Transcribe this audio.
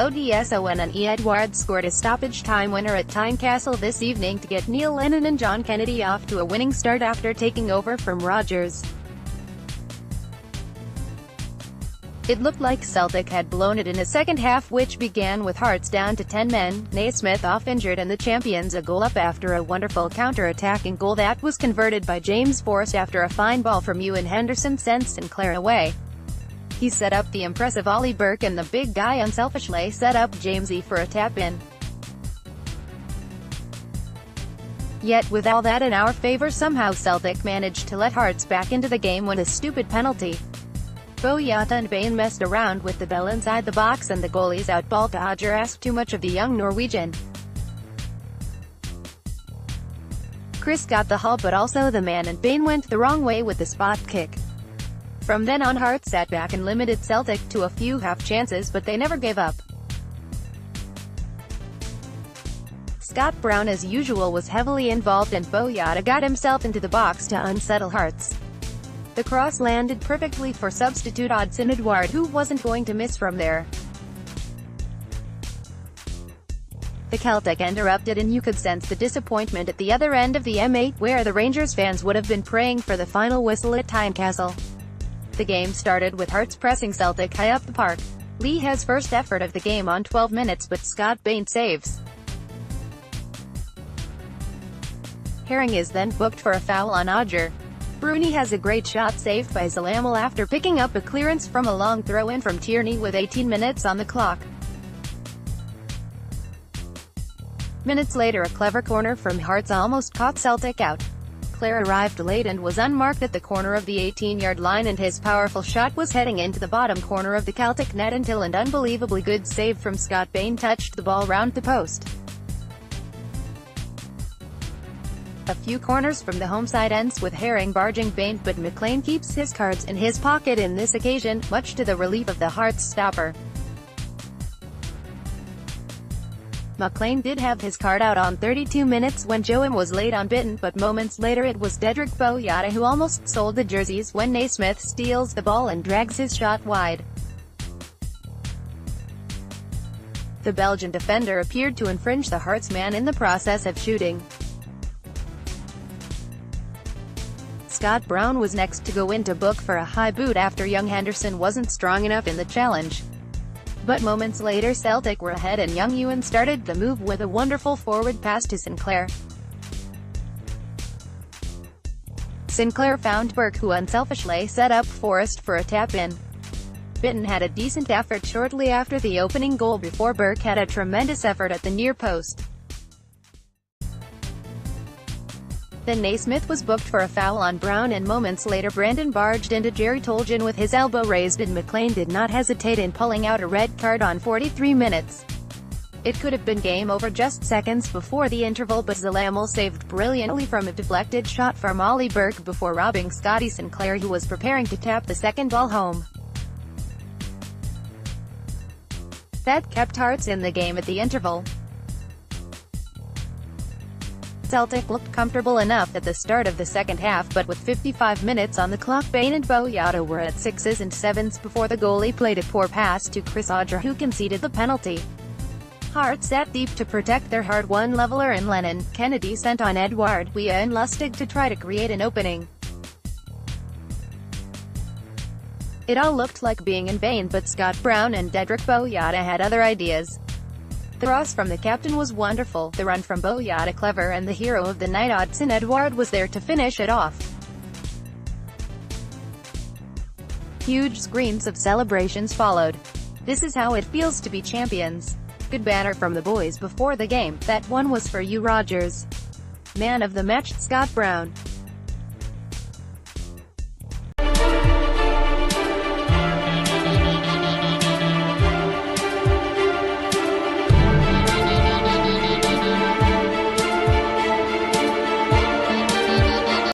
ODSONNE Edouard scored a stoppage time winner at Tynecastle this evening to get Lennon and John Kennedy off to a winning start after taking over from Rodgers. It looked like Celtic had blown it in a second half which began with Hearts down to 10 men, Naismith off injured and the champions a goal up after a wonderful counter-attacking goal that was converted by James Forrest after a fine ball from Ewan Henderson sent Sinclair away. He set up the impressive Oli Burke and the big guy unselfishly set up Jamesy for a tap-in. Yet with all that in our favour, somehow Celtic managed to let Hearts back into the game with a stupid penalty. Boyata and Bain messed around with the ball inside the box and the goalie's outball Rodgers asked too much of the young Norwegian. Chris got the haul but also the man and Bain went the wrong way with the spot kick. From then on Hearts sat back and limited Celtic to a few half chances but they never gave up. Scott Brown as usual was heavily involved and Boyata got himself into the box to unsettle Hearts. The cross landed perfectly for substitute ODSONNE EDOUARD who wasn't going to miss from there. The Celtic interrupted and you could sense the disappointment at the other end of the M8 where the Rangers fans would have been praying for the final whistle at Tynecastle. The game started with Hearts pressing Celtic high up the park. Lee has first effort of the game on 12 minutes but Scott Bain saves. Herring is then booked for a foul on Rodgers. Bruni has a great shot saved by Zalamel after picking up a clearance from a long throw-in from Tierney with 18 minutes on the clock. Minutes later a clever corner from Hearts almost caught Celtic out. Sinclair arrived late and was unmarked at the corner of the 18-yard line and his powerful shot was heading into the bottom corner of the Celtic net until an unbelievably good save from Scott Bain touched the ball round the post. A few corners from the home side ends with Herring barging Bain but McLean keeps his cards in his pocket in this occasion, much to the relief of the Hearts stopper. McLean did have his card out on 32 minutes when Joam was late on bitten but moments later it was Dedrick Boyata who almost sold the jerseys when Naismith steals the ball and drags his shot wide. The Belgian defender appeared to infringe the Hearts man in the process of shooting. Scott Brown was next to go into book for a high boot after young Henderson wasn't strong enough in the challenge. But moments later Celtic were ahead and young Ewan started the move with a wonderful forward pass to Sinclair. Sinclair found Burke who unselfishly set up Forrest for a tap-in. Bitten had a decent effort shortly after the opening goal before Burke had a tremendous effort at the near post. Then Naismith was booked for a foul on Brown and moments later Brandon barged into Jerry Toljan with his elbow raised and McLean did not hesitate in pulling out a red card on 43 minutes. It could have been game over just seconds before the interval but Zalamel saved brilliantly from a deflected shot from Oli Burke before robbing Scotty Sinclair who was preparing to tap the second ball home. That kept Hearts in the game at the interval. Celtic looked comfortable enough at the start of the second half but with 55 minutes on the clock Bain and Boyata were at 6s and 7s before the goalie played a poor pass to Rodgers who conceded the penalty. Hearts sat deep to protect their hard-won leveler and Lennon. Kennedy sent on Edouard Goooal and Lustig to try to create an opening. It all looked like being in vain but Scott Brown and Dedrick Boyata had other ideas. The cross from the captain was wonderful, the run from Boyata clever and the hero of the night ODSONNE EDOUARD was there to finish it off. Huge screams of celebrations followed. This is how it feels to be champions. Good banner from the boys before the game. That one was for you Rodgers. Man of the match Scott Brown.